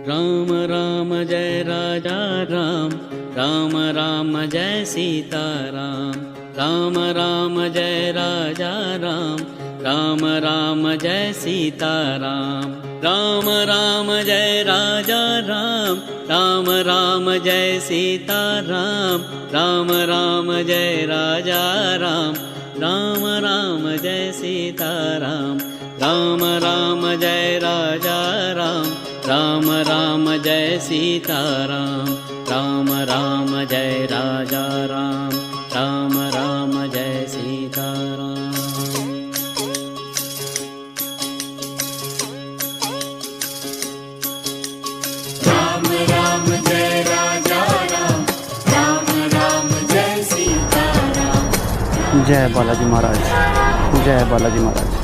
Ram Ram Jai Raja Ram, Ram Ram Jai Sita Ram, Ram Ram Jai Raja Ram, Ram Ram Jai Sita Ram, Ram Ram Jai Raja Ram, Ram Ram Jai Sita Ram, Ram Ram Jai Raja Ram, Ram Ram Jai Sita Ram, Ram Ram Jai Raja Ram, Ram Ram Jai Sita Ram, Ram Ram Jai Raja Ram, Ram Ram Jai Sita Ram. Ram Ram Jai Raja Ram, Ram Ram Jai Sita Ram. Jai Balaji Maharaj, Jai Balaji Maharaj.